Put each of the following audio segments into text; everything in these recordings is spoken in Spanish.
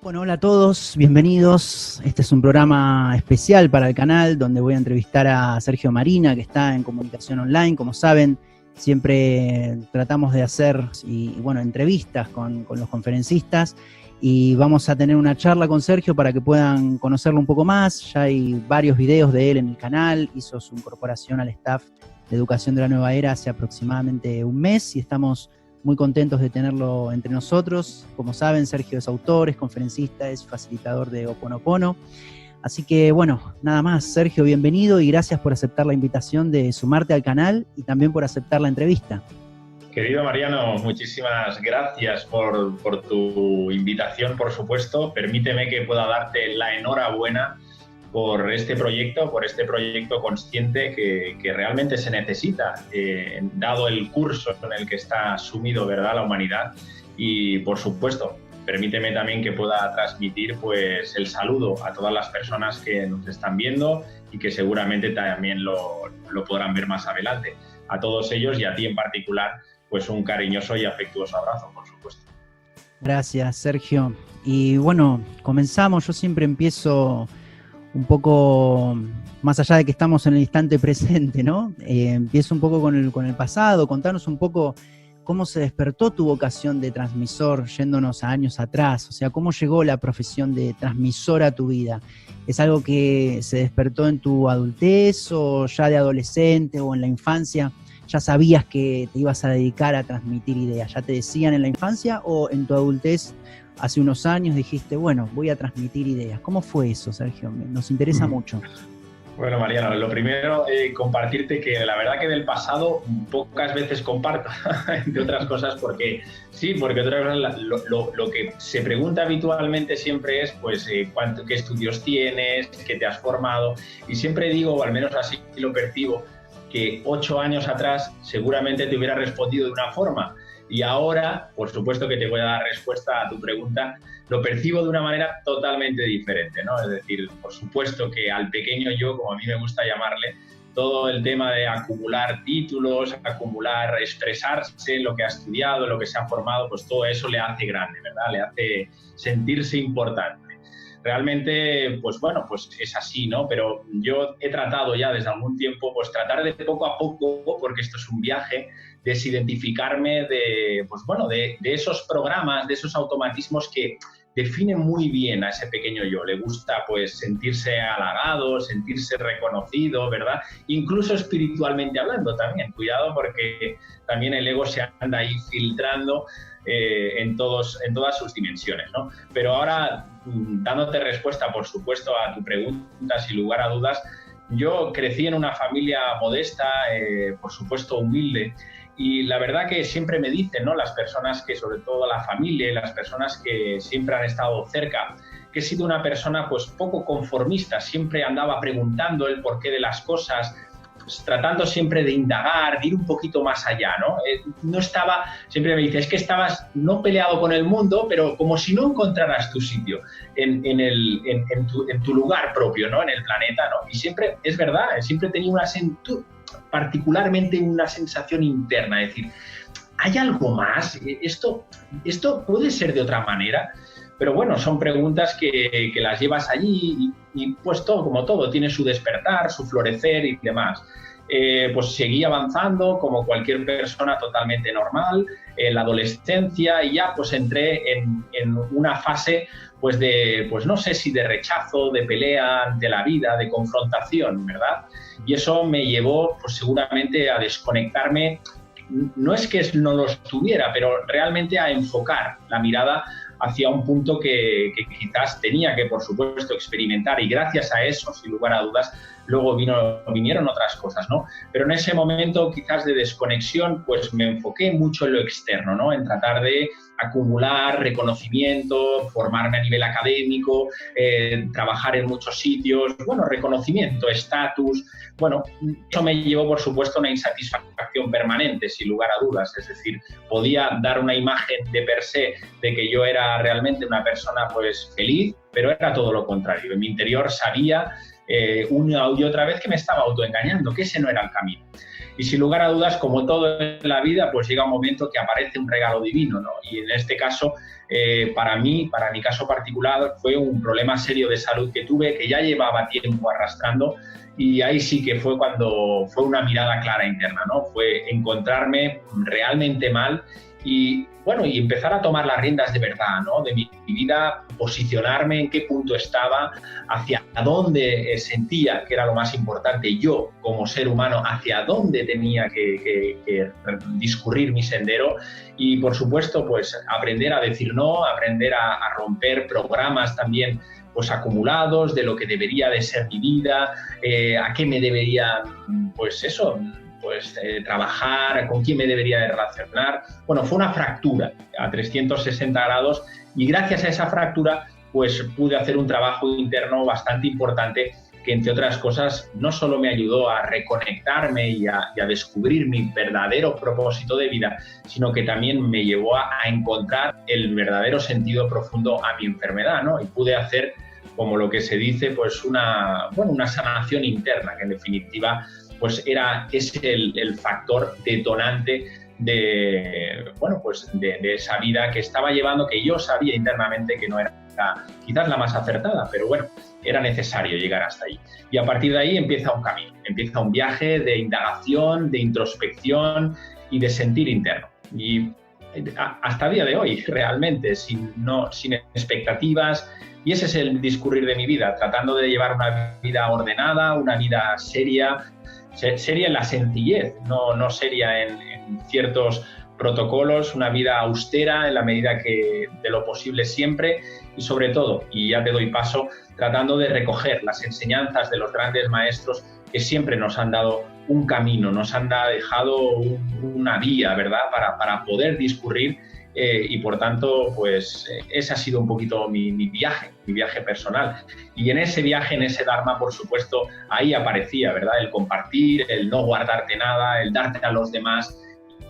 Bueno, hola a todos, bienvenidos. Este es un programa especial para el canal donde voy a entrevistar a Sergio Marina, que está en comunicación online. Como saben, siempre tratamos de hacer entrevistas con los conferencistas y vamos a tener una charla con Sergio para que puedan conocerlo un poco más. Ya hay varios videos de él en el canal, hizo su incorporación al staff de Educación de la Nueva Era hace aproximadamente un mes y estamos muy contentos de tenerlo entre nosotros. Como saben, Sergio es autor, es conferencista, es facilitador de Ho'oponopono. Así que, bueno, nada más. Sergio, bienvenido y gracias por aceptar la invitación de sumarte al canal y también por aceptar la entrevista. Querido Mariano, muchísimas gracias por tu invitación, por supuesto. Permíteme que pueda darte la enhorabuena por este proyecto consciente que realmente se necesita, dado el curso en el que está sumido, ¿verdad?, la humanidad. Y, por supuesto, permíteme también que pueda transmitir pues, el saludo a todas las personas que nos están viendo y que seguramente también lo podrán ver más adelante. A todos ellos y a ti en particular, pues un cariñoso y afectuoso abrazo, por supuesto. Gracias, Sergio. Y bueno, comenzamos. Yo siempre empiezo un poco más allá de que estamos en el instante presente, ¿no? Empiezo un poco con el pasado. Contanos un poco cómo se despertó tu vocación de transmisor yéndonos a años atrás. O sea, ¿cómo llegó la profesión de transmisor a tu vida? ¿Es algo que se despertó en tu adultez o ya de adolescente o en la infancia? ¿Ya sabías que te ibas a dedicar a transmitir ideas? ¿Ya te decían en la infancia o en tu adultez, hace unos años, dijiste, bueno, voy a transmitir ideas? ¿Cómo fue eso, Sergio? Nos interesa mucho. Bueno, Mariano, lo primero, compartirte que la verdad que del pasado pocas veces comparto, entre otras cosas, porque lo que se pregunta habitualmente siempre es, pues, qué estudios tienes, qué te has formado, y siempre digo, o al menos así lo percibo, que 8 años atrás seguramente te hubiera respondido de una forma, y ahora, por supuesto que te voy a dar respuesta a tu pregunta, lo percibo de una manera totalmente diferente, ¿no? Es decir, por supuesto que al pequeño yo, como a mí me gusta llamarle, todo el tema de acumular títulos, expresarse, lo que ha estudiado, lo que se ha formado, pues todo eso le hace grande, ¿verdad? Le hace sentirse importante. Realmente, pues bueno, pues es así, ¿no? Pero yo he tratado ya desde algún tiempo, pues tratar de poco a poco, porque esto es un viaje, desidentificarme de esos programas, de esos automatismos que definen muy bien a ese pequeño yo. Le gusta, pues, sentirse halagado, sentirse reconocido, ¿verdad? Incluso espiritualmente hablando también. Cuidado, porque también el ego se anda ahí filtrando en todas sus dimensiones, ¿no? Pero ahora, dándote respuesta, por supuesto, a tu pregunta, sin lugar a dudas, yo crecí en una familia modesta, por supuesto humilde, y la verdad que siempre me dicen, ¿no?, las personas que, sobre todo la familia y las personas que siempre han estado cerca, que he sido una persona pues poco conformista, siempre andaba preguntando el porqué de las cosas, pues, tratando siempre de indagar, de ir un poquito más allá, ¿no? No estaba, siempre me dice, es que estabas no peleado con el mundo, pero como si no encontraras tu sitio en tu lugar propio, ¿no?, en el planeta, ¿no? Y siempre, es verdad, siempre tenía particularmente una sensación interna, es decir, ¿hay algo más? ¿Esto puede ser de otra manera? Pero bueno, son preguntas que las llevas allí y pues todo, como todo, tiene su despertar, su florecer y demás. Pues seguí avanzando como cualquier persona totalmente normal en la adolescencia y ya pues entré en una fase pues no sé si de rechazo, de pelea ante la vida, de confrontación, ¿verdad? Y eso me llevó pues seguramente a desconectarme, no es que no lo estuviera, pero realmente a enfocar la mirada hacia un punto que quizás tenía que, por supuesto, experimentar, y gracias a eso, sin lugar a dudas, luego vinieron otras cosas, ¿no? Pero en ese momento quizás de desconexión, pues me enfoqué mucho en lo externo, ¿no? En tratar de acumular reconocimiento, formarme a nivel académico, trabajar en muchos sitios, bueno, reconocimiento, estatus, bueno, eso me llevó, por supuesto, a una insatisfacción permanente, sin lugar a dudas, es decir, podía dar una imagen de per se de que yo era realmente una persona, pues, feliz, pero era todo lo contrario. En mi interior sabía una y otra vez que me estaba autoengañando, que ese no era el camino. Y sin lugar a dudas, como todo en la vida, pues llega un momento que aparece un regalo divino, ¿no? Y en este caso, para mi caso particular, fue un problema serio de salud que tuve, que ya llevaba tiempo arrastrando, y ahí sí que fue cuando fue una mirada clara interna, ¿no? Fue encontrarme realmente mal y, bueno, y empezar a tomar las riendas de verdad, ¿no? De mi vida, posicionarme en qué punto estaba, hacia dónde sentía que era lo más importante yo como ser humano, hacia dónde tenía que discurrir mi sendero y, por supuesto, pues aprender a decir no, aprender a romper programas también pues acumulados de lo que debería de ser mi vida, a qué me debería, pues eso, trabajar, con quién me debería de relacionar. Bueno, fue una fractura a 360 grados y gracias a esa fractura pues pude hacer un trabajo interno bastante importante que, entre otras cosas, no solo me ayudó a reconectarme y a descubrir mi verdadero propósito de vida, sino que también me llevó a encontrar el verdadero sentido profundo a mi enfermedad, ¿no? Y pude hacer, como lo que se dice, pues una sanación interna, que en definitiva pues es el factor detonante de esa vida que estaba llevando, que yo sabía internamente que no era quizás la más acertada, pero bueno, era necesario llegar hasta ahí. Y a partir de ahí empieza un camino, empieza un viaje de indagación, de introspección y de sentir interno. Y hasta el día de hoy, realmente, sin expectativas. Y ese es el discurrir de mi vida, tratando de llevar una vida ordenada, una vida seria en la sencillez, no seria en ciertos protocolos, una vida austera en la medida de lo posible siempre y, sobre todo, y ya te doy paso, tratando de recoger las enseñanzas de los grandes maestros que siempre nos han dado un camino, nos han dejado una vía, ¿verdad?, para poder discurrir. Y por tanto, pues ese ha sido un poquito mi viaje personal. Y en ese viaje, en ese Dharma, por supuesto, ahí aparecía, ¿verdad?, el compartir, el no guardarte nada, el darte a los demás.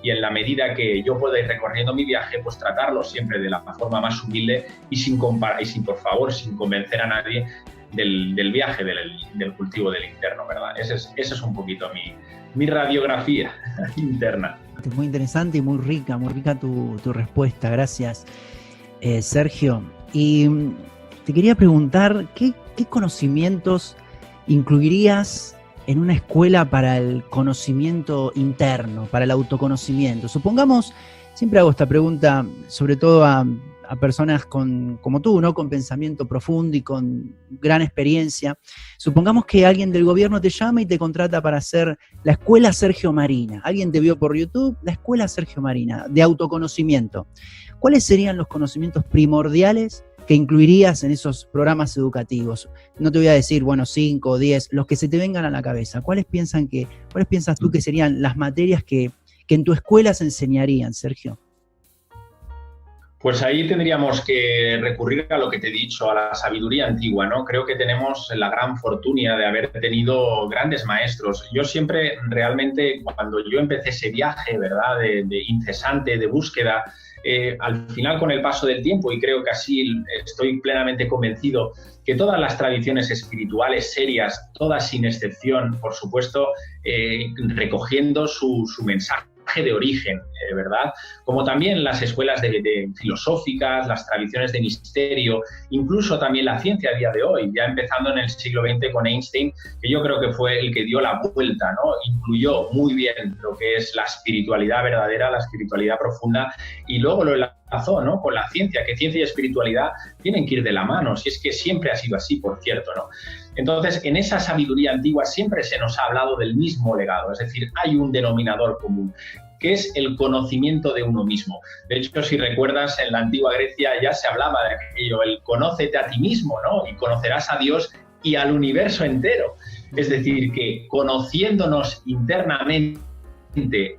Y en la medida que yo pueda ir recorriendo mi viaje, pues tratarlo siempre de la forma más humilde y sin convencer a nadie del viaje, del cultivo del interno, ¿verdad? Esa es un poquito mi radiografía interna. Muy interesante y muy rica tu respuesta, gracias, Sergio. Y te quería preguntar, ¿qué conocimientos incluirías en una escuela para el conocimiento interno, para el autoconocimiento? Supongamos, siempre hago esta pregunta, sobre todo a personas como tú, ¿no?, con pensamiento profundo y con gran experiencia. Supongamos que alguien del gobierno te llama y te contrata para hacer la Escuela Sergio Marina. Alguien te vio por YouTube, la Escuela Sergio Marina, de autoconocimiento. ¿Cuáles serían los conocimientos primordiales que incluirías en esos programas educativos? No te voy a decir, 5 o 10, los que se te vengan a la cabeza. ¿Cuáles piensas tú que serían las materias que en tu escuela se enseñarían, Sergio? Pues ahí tendríamos que recurrir a lo que te he dicho, a la sabiduría antigua, ¿no? Creo que tenemos la gran fortuna de haber tenido grandes maestros. Yo siempre, realmente, cuando yo empecé ese viaje, ¿verdad?, de incesante, de búsqueda, al final, con el paso del tiempo, y creo que así estoy plenamente convencido, que todas las tradiciones espirituales serias, todas sin excepción, por supuesto, recogiendo su mensaje de origen, ¿verdad? Como también las escuelas de filosóficas, las tradiciones de misterio, incluso también la ciencia a día de hoy, ya empezando en el siglo XX con Einstein, que yo creo que fue el que dio la vuelta, ¿no? Incluyó muy bien lo que es la espiritualidad verdadera, la espiritualidad profunda, y luego lo enlazó, ¿no?, con la ciencia, que ciencia y espiritualidad tienen que ir de la mano, si es que siempre ha sido así, por cierto, ¿no? Entonces, en esa sabiduría antigua siempre se nos ha hablado del mismo legado, es decir, hay un denominador común, que es el conocimiento de uno mismo. De hecho, si recuerdas, en la antigua Grecia ya se hablaba de aquello, el conócete a ti mismo, ¿no?, y conocerás a Dios y al universo entero. Es decir, que conociéndonos internamente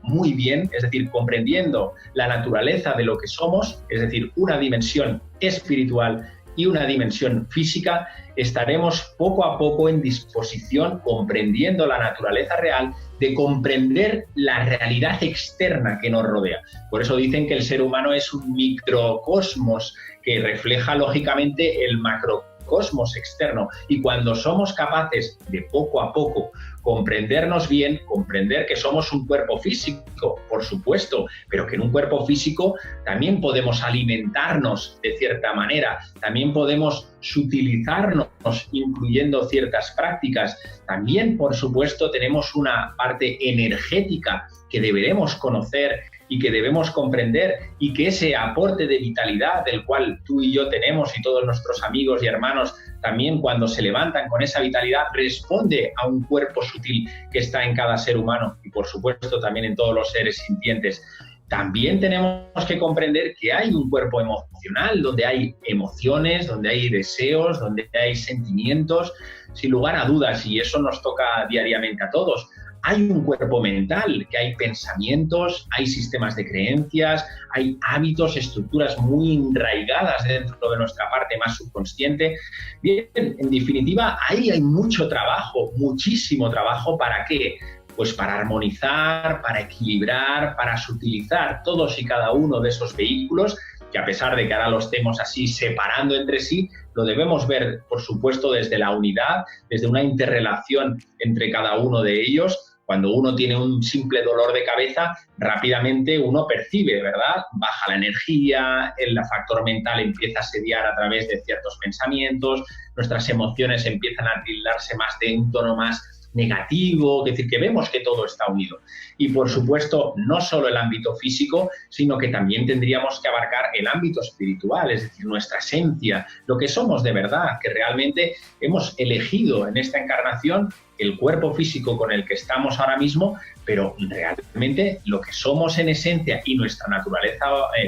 muy bien, es decir, comprendiendo la naturaleza de lo que somos, es decir, una dimensión espiritual y una dimensión física, estaremos poco a poco en disposición, comprendiendo la naturaleza real, de comprender la realidad externa que nos rodea. Por eso dicen que el ser humano es un microcosmos que refleja lógicamente el macrocosmos cosmos externo. Y cuando somos capaces de poco a poco comprendernos bien, comprender que somos un cuerpo físico, por supuesto, pero que en un cuerpo físico también podemos alimentarnos de cierta manera, también podemos sutilizarnos incluyendo ciertas prácticas, también, por supuesto, tenemos una parte energética que deberemos conocer y que debemos comprender, y que ese aporte de vitalidad del cual tú y yo tenemos y todos nuestros amigos y hermanos también, cuando se levantan con esa vitalidad, responde a un cuerpo sutil que está en cada ser humano y por supuesto también en todos los seres sintientes. También tenemos que comprender que hay un cuerpo emocional, donde hay emociones, donde hay deseos, donde hay sentimientos, sin lugar a dudas, y eso nos toca diariamente a todos. Hay un cuerpo mental, que hay pensamientos, hay sistemas de creencias, hay hábitos, estructuras muy arraigadas dentro de nuestra parte más subconsciente. Bien, en definitiva, ahí hay mucho trabajo, muchísimo trabajo. ¿Para qué? Pues para armonizar, para equilibrar, para sutilizar todos y cada uno de esos vehículos, que a pesar de que ahora los estemos así separando entre sí, lo debemos ver, por supuesto, desde la unidad, desde una interrelación entre cada uno de ellos. Cuando uno tiene un simple dolor de cabeza, rápidamente uno percibe, ¿verdad? Baja la energía, el factor mental empieza a asediar a través de ciertos pensamientos, nuestras emociones empiezan a tildarse más de un tono más negativo, es decir, que vemos que todo está unido. Y por supuesto, no solo el ámbito físico, sino que también tendríamos que abarcar el ámbito espiritual, es decir, nuestra esencia, lo que somos de verdad, que realmente hemos elegido en esta encarnación el cuerpo físico con el que estamos ahora mismo, pero realmente lo que somos en esencia y nuestra naturaleza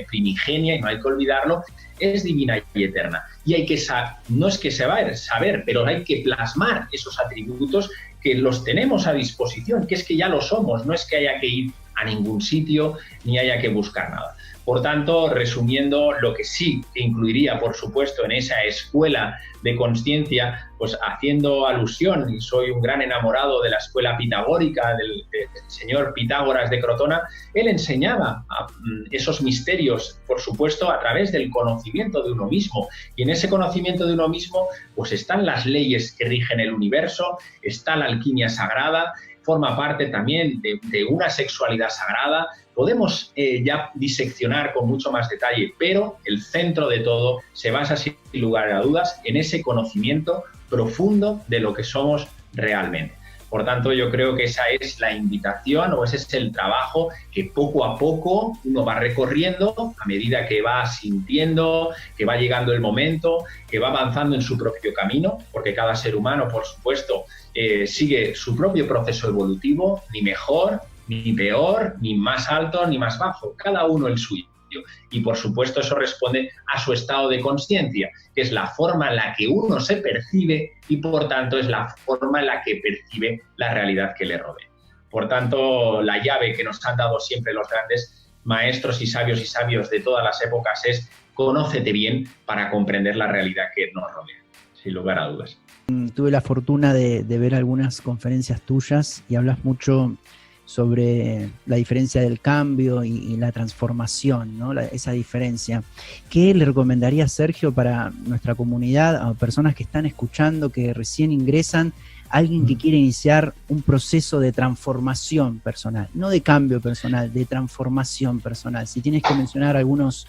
primigenia, y no hay que olvidarlo, es divina y eterna. Y hay que no es que saber, pero hay que plasmar esos atributos que los tenemos a disposición, que es que ya lo somos, no es que haya que ir a ningún sitio ni haya que buscar nada. Por tanto, resumiendo, lo que sí que incluiría, por supuesto, en esa escuela de consciencia, pues haciendo alusión, y soy un gran enamorado de la escuela pitagórica del señor Pitágoras de Crotona, él enseñaba esos misterios, por supuesto, a través del conocimiento de uno mismo. Y en ese conocimiento de uno mismo, pues están las leyes que rigen el universo, está la alquimia sagrada, forma parte también de una sexualidad sagrada. Podemos ya diseccionar con mucho más detalle, pero el centro de todo se basa, sin lugar a dudas, en ese conocimiento profundo de lo que somos realmente. Por tanto, yo creo que esa es la invitación, o ese es el trabajo que poco a poco uno va recorriendo a medida que va sintiendo, que va llegando el momento, que va avanzando en su propio camino, porque cada ser humano, por supuesto, sigue su propio proceso evolutivo, ni mejor, ni peor, ni más alto, ni más bajo, cada uno el suyo. Y por supuesto eso responde a su estado de conciencia, que es la forma en la que uno se percibe y por tanto es la forma en la que percibe la realidad que le rodea. Por tanto, la llave que nos han dado siempre los grandes maestros y sabios de todas las épocas es: conócete bien para comprender la realidad que nos rodea, sin lugar a dudas. Tuve la fortuna de ver algunas conferencias tuyas y hablas mucho sobre la diferencia del cambio y la transformación, ¿no? Esa diferencia. ¿Qué le recomendaría, Sergio, para nuestra comunidad, a personas que están escuchando, que recién ingresan, alguien que quiere iniciar un proceso de transformación personal, no de cambio personal, de transformación personal? Si tienes que mencionar algunos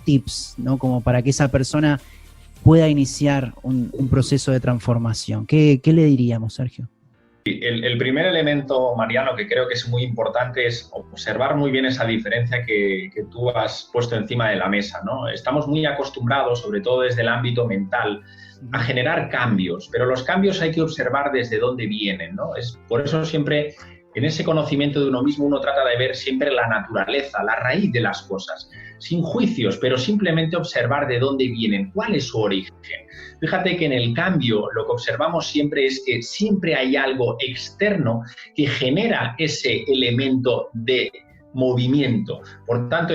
tips, ¿no? Como para que esa persona pueda iniciar un proceso de transformación. ¿Qué le diríamos, Sergio? El primer elemento, Mariano, que creo que es muy importante es observar muy bien esa diferencia que tú has puesto encima de la mesa, ¿no? Estamos muy acostumbrados, sobre todo desde el ámbito mental, a generar cambios, pero los cambios hay que observar desde dónde vienen, ¿no? Por eso siempre en ese conocimiento de uno mismo uno trata de ver siempre la naturaleza, la raíz de las cosas, sin juicios, pero simplemente observar de dónde vienen, cuál es su origen. Fíjate que en el cambio lo que observamos siempre es que siempre hay algo externo que genera ese elemento de movimiento. Por tanto,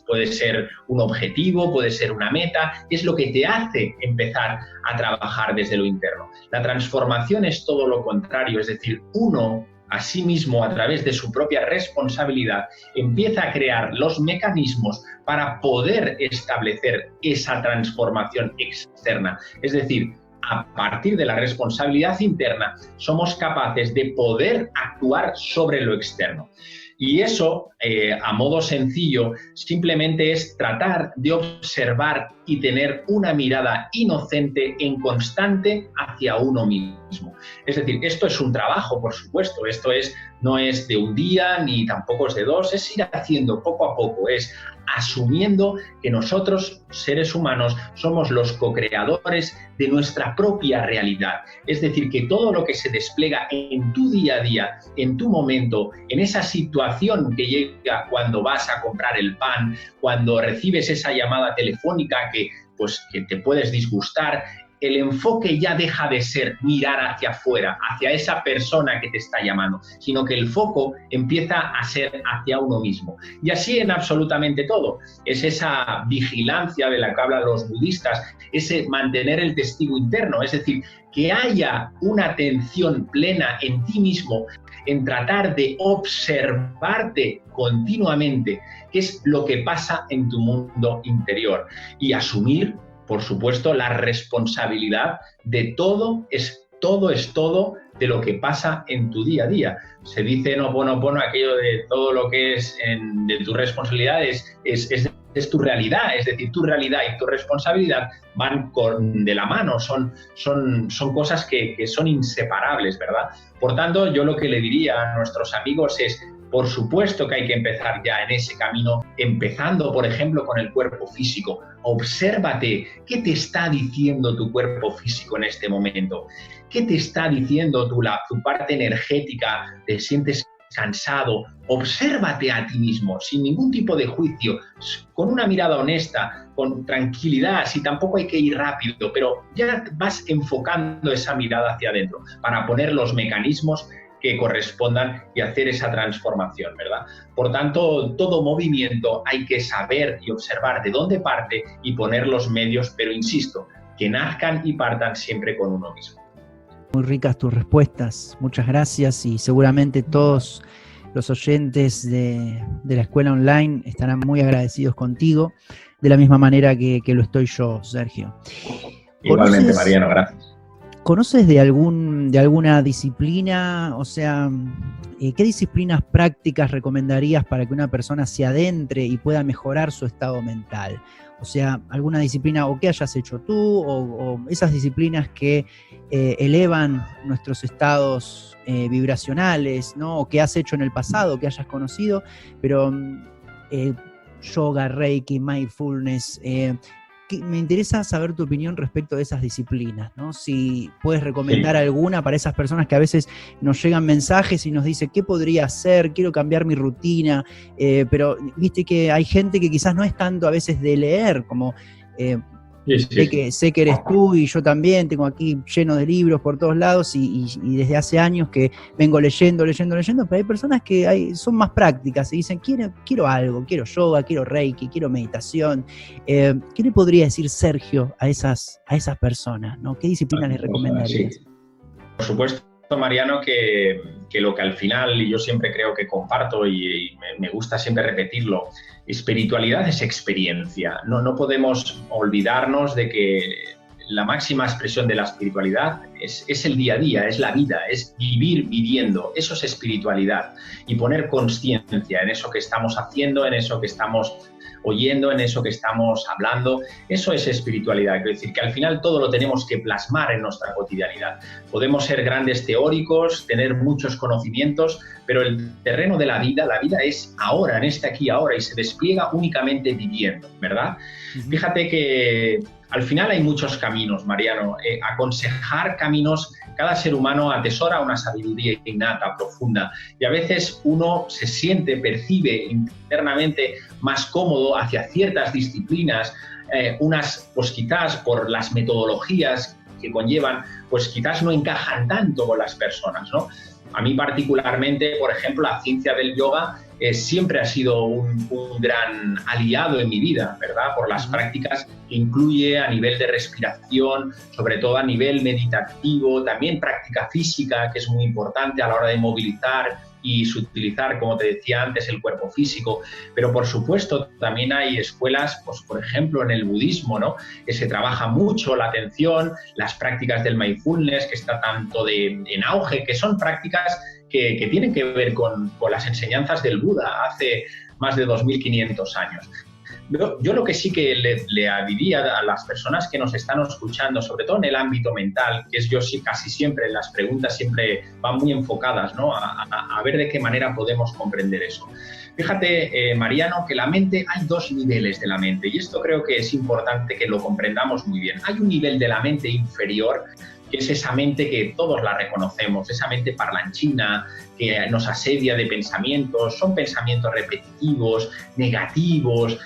puede ser un objetivo, puede ser una meta, es lo que te hace empezar a trabajar desde lo interno. La transformación es todo lo contrario, es decir, uno a sí mismo a través de su propia responsabilidad, empieza a crear los mecanismos para poder establecer esa transformación externa. Es decir, a partir de la responsabilidad interna, somos capaces de poder actuar sobre lo externo. Y eso, a modo sencillo, simplemente es tratar de observar y tener una mirada inocente en constante hacia uno mismo. Es decir, esto es un trabajo, por supuesto, esto no es de un día ni tampoco es de dos, es ir haciendo poco a poco, es asumiendo que nosotros, seres humanos, somos los co-creadores de nuestra propia realidad. Es decir, que todo lo que se despliega en tu día a día, en tu momento, en esa situación que llega cuando vas a comprar el pan, cuando recibes esa llamada telefónica que te puedes disgustar, el enfoque ya deja de ser mirar hacia afuera, hacia esa persona que te está llamando, sino que el foco empieza a ser hacia uno mismo. Y así en absolutamente todo. Es esa vigilancia de la que hablan los budistas, ese mantener el testigo interno, es decir, que haya una atención plena en ti mismo, en tratar de observarte continuamente qué es lo que pasa en tu mundo interior y asumir, por supuesto, la responsabilidad de todo es todo de lo que pasa en tu día a día. Se dice en Ho'oponopono aquello de todo lo que es de tu responsabilidad es tu realidad, es decir, tu realidad y tu responsabilidad van de la mano, son cosas que son inseparables, ¿verdad? Por tanto, yo lo que le diría a nuestros amigos es, por supuesto que hay que empezar ya en ese camino, empezando, por ejemplo, con el cuerpo físico. Obsérvate, ¿qué te está diciendo tu cuerpo físico en este momento? ¿Qué te está diciendo tu parte energética? ¿Te sientes cansado? Obsérvate a ti mismo, sin ningún tipo de juicio, con una mirada honesta, con tranquilidad, si tampoco hay que ir rápido, pero ya vas enfocando esa mirada hacia adentro para poner los mecanismos que correspondan y hacer esa transformación, ¿verdad? Por tanto, todo movimiento hay que saber y observar de dónde parte y poner los medios, pero insisto, que nazcan y partan siempre con uno mismo. Muy ricas tus respuestas, muchas gracias, y seguramente todos los oyentes de la escuela online estarán muy agradecidos contigo, de la misma manera que lo estoy yo, Sergio. Igualmente, Mariano, gracias. ¿Conoces de alguna disciplina? O sea, ¿qué disciplinas prácticas recomendarías para que una persona se adentre y pueda mejorar su estado mental? O sea, alguna disciplina o que hayas hecho tú o esas disciplinas que elevan nuestros estados vibracionales, ¿no? O que has hecho en el pasado, que hayas conocido, pero yoga, reiki, mindfulness, me interesa saber tu opinión respecto de esas disciplinas, ¿no? Si puedes recomendar alguna para esas personas que a veces nos llegan mensajes y nos dicen, ¿qué podría hacer? Quiero cambiar mi rutina, pero viste que hay gente que quizás no es tanto a veces de leer, como sé que eres tú y yo también, tengo aquí lleno de libros por todos lados y desde hace años que vengo leyendo, pero hay personas que son más prácticas y dicen, quiero algo, quiero yoga, quiero reiki, quiero meditación. ¿Qué le podría decir Sergio a esas personas, ¿no? ¿Qué disciplina les recomendarías? Sí. Por supuesto, Mariano, que lo que al final, y yo siempre creo que comparto y me gusta siempre repetirlo, espiritualidad es experiencia. No podemos olvidarnos de que la máxima expresión de la espiritualidad es el día a día, es la vida, es vivir viviendo. Eso es espiritualidad. Y poner consciencia en eso que estamos haciendo, en eso que estamos oyendo, en eso que estamos hablando, eso es espiritualidad. Quiero decir que al final todo lo tenemos que plasmar en nuestra cotidianidad. Podemos ser grandes teóricos, tener muchos conocimientos, pero el terreno de la vida es ahora, en este aquí ahora, y se despliega únicamente viviendo, ¿verdad? Fíjate que al final hay muchos caminos, Mariano. Aconsejar caminos, cada ser humano atesora una sabiduría innata, profunda, y a veces uno se siente, percibe internamente más cómodo hacia ciertas disciplinas, unas pues quizás por las metodologías que conllevan, pues quizás no encajan tanto con las personas, ¿no? A mí particularmente, por ejemplo, la ciencia del yoga siempre ha sido un gran aliado en mi vida, ¿verdad? Por las prácticas que incluye a nivel de respiración, sobre todo a nivel meditativo, también práctica física, que es muy importante a la hora de movilizar y utilizar, como te decía antes, el cuerpo físico. Pero, por supuesto, también hay escuelas, pues, por ejemplo, en el budismo, ¿no?, que se trabaja mucho la atención, las prácticas del mindfulness, que está tanto en auge, que son prácticas que tienen que ver con las enseñanzas del Buda hace más de 2.500 años. Yo lo que sí que le diría a las personas que nos están escuchando, sobre todo en el ámbito mental, que es yo sí casi siempre, las preguntas siempre van muy enfocadas, ¿no?, a ver de qué manera podemos comprender eso. Fíjate, Mariano, que la mente, hay dos niveles de la mente, y esto creo que es importante que lo comprendamos muy bien. Hay un nivel de la mente inferior, que es esa mente que todos la reconocemos, esa mente parlanchina que nos asedia de pensamientos, son pensamientos repetitivos, negativos,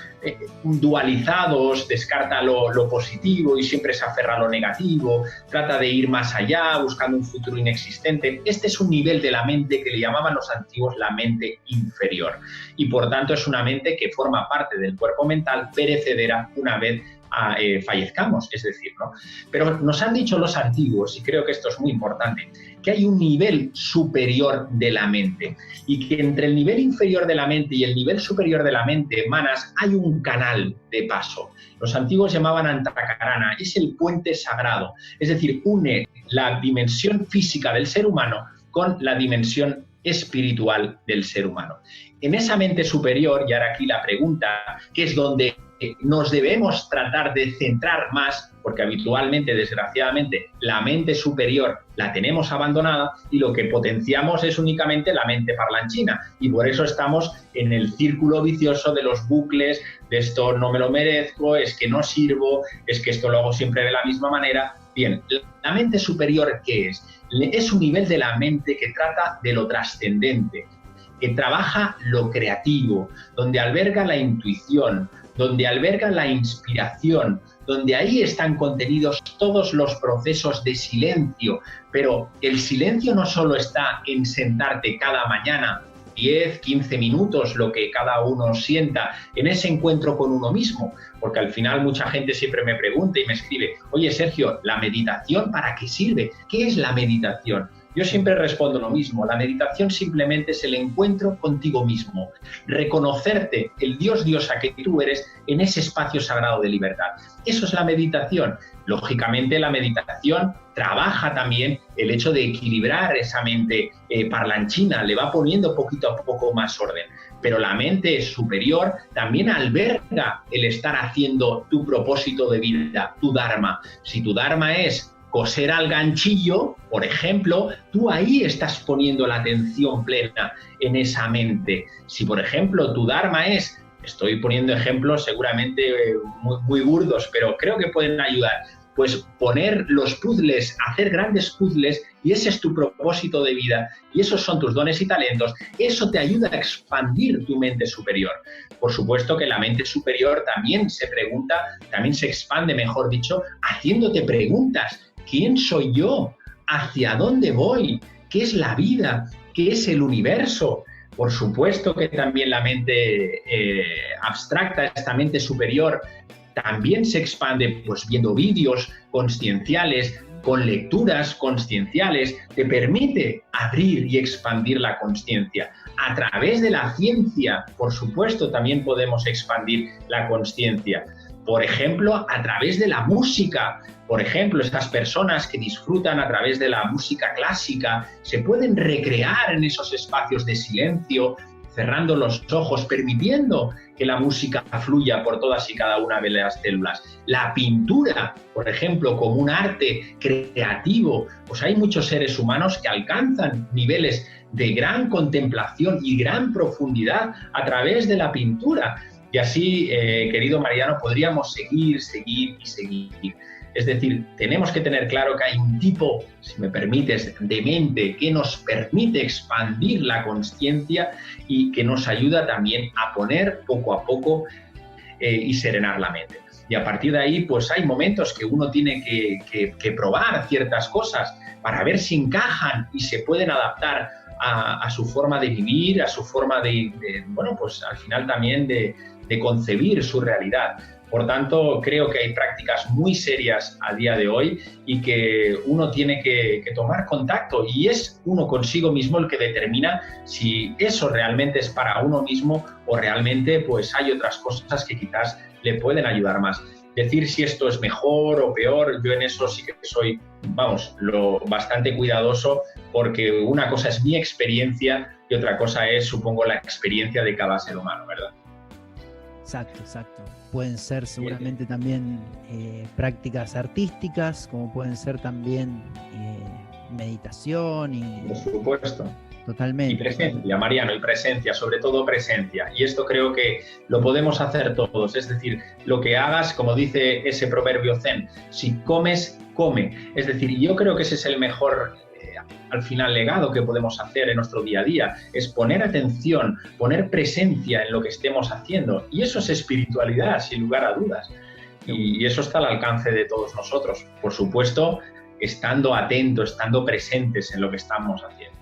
dualizados, descarta lo positivo y siempre se aferra a lo negativo, trata de ir más allá, buscando un futuro inexistente. Este es un nivel de la mente que le llamaban los antiguos la mente inferior, y por tanto es una mente que forma parte del cuerpo mental perecedera una vez fallezcamos, es decir, ¿no? Pero nos han dicho los antiguos, y creo que esto es muy importante, que hay un nivel superior de la mente, y que entre el nivel inferior de la mente y el nivel superior de la mente, Manas, hay un canal de paso. Los antiguos llamaban Antakarana, es el puente sagrado, es decir, une la dimensión física del ser humano con la dimensión espiritual del ser humano. En esa mente superior, y ahora aquí la pregunta, que es donde nos debemos tratar de centrar más, porque habitualmente, desgraciadamente, la mente superior la tenemos abandonada y lo que potenciamos es únicamente la mente parlanchina, y por eso estamos en el círculo vicioso de los bucles, de esto no me lo merezco, es que no sirvo, es que esto lo hago siempre de la misma manera. Bien, la mente superior, ¿qué es? Es un nivel de la mente que trata de lo trascendente, que trabaja lo creativo, donde alberga la intuición, donde alberga la inspiración, donde ahí están contenidos todos los procesos de silencio. Pero el silencio no solo está en sentarte cada mañana 10, 15 minutos, lo que cada uno sienta, en ese encuentro con uno mismo, porque al final mucha gente siempre me pregunta y me escribe: oye, Sergio, ¿la meditación para qué sirve? ¿Qué es la meditación? Yo siempre respondo lo mismo: la meditación simplemente es el encuentro contigo mismo, reconocerte el diosa que tú eres en ese espacio sagrado de libertad. Eso es la meditación. Lógicamente, la meditación trabaja también el hecho de equilibrar esa mente parlanchina, le va poniendo poquito a poco más orden. Pero la mente superior también alberga el estar haciendo tu propósito de vida, tu dharma. Si tu dharma es coser al ganchillo, por ejemplo, tú ahí estás poniendo la atención plena en esa mente. Si, por ejemplo, tu dharma es, estoy poniendo ejemplos seguramente muy burdos, pero creo que pueden ayudar, pues poner los puzzles, hacer grandes puzzles, y ese es tu propósito de vida, y esos son tus dones y talentos, eso te ayuda a expandir tu mente superior. Por supuesto que la mente superior también se pregunta, también se expande, mejor dicho, haciéndote preguntas. ¿Quién soy yo? ¿Hacia dónde voy? ¿Qué es la vida? ¿Qué es el universo? Por supuesto que también la mente abstracta, esta mente superior, también se expande pues viendo vídeos conscienciales, con lecturas conscienciales, te permite abrir y expandir la consciencia. A través de la ciencia, por supuesto, también podemos expandir la consciencia. Por ejemplo, a través de la música. Por ejemplo, estas personas que disfrutan a través de la música clásica se pueden recrear en esos espacios de silencio, cerrando los ojos, permitiendo que la música fluya por todas y cada una de las células. La pintura, por ejemplo, como un arte creativo, pues hay muchos seres humanos que alcanzan niveles de gran contemplación y gran profundidad a través de la pintura. Y así, querido Mariano, podríamos seguir. Es decir, tenemos que tener claro que hay un tipo, si me permites, de mente que nos permite expandir la consciencia y que nos ayuda también a poner poco a poco y serenar la mente. Y a partir de ahí, pues hay momentos que uno tiene que probar ciertas cosas para ver si encajan y se pueden adaptar a su forma de vivir, a su forma bueno, pues al final también de concebir su realidad. Por tanto, creo que hay prácticas muy serias a día de hoy y que uno tiene que tomar contacto, y es uno consigo mismo el que determina si eso realmente es para uno mismo o realmente pues hay otras cosas que quizás le pueden ayudar más. Decir si esto es mejor o peor, yo en eso sí que soy, vamos, bastante cuidadoso, porque una cosa es mi experiencia y otra cosa es, supongo, la experiencia de cada ser humano, ¿verdad? Exacto. Pueden ser seguramente también prácticas artísticas, como pueden ser también meditación y... Por supuesto. Totalmente. Y presencia, Mariano, y presencia, sobre todo presencia. Y esto creo que lo podemos hacer todos. Es decir, lo que hagas, como dice ese proverbio zen, si comes, come. Es decir, yo creo que ese es el mejor, al final, legado que podemos hacer en nuestro día a día. Es poner atención, poner presencia en lo que estemos haciendo. Y eso es espiritualidad, sin lugar a dudas. Y eso está al alcance de todos nosotros. Por supuesto, estando atentos, estando presentes en lo que estamos haciendo.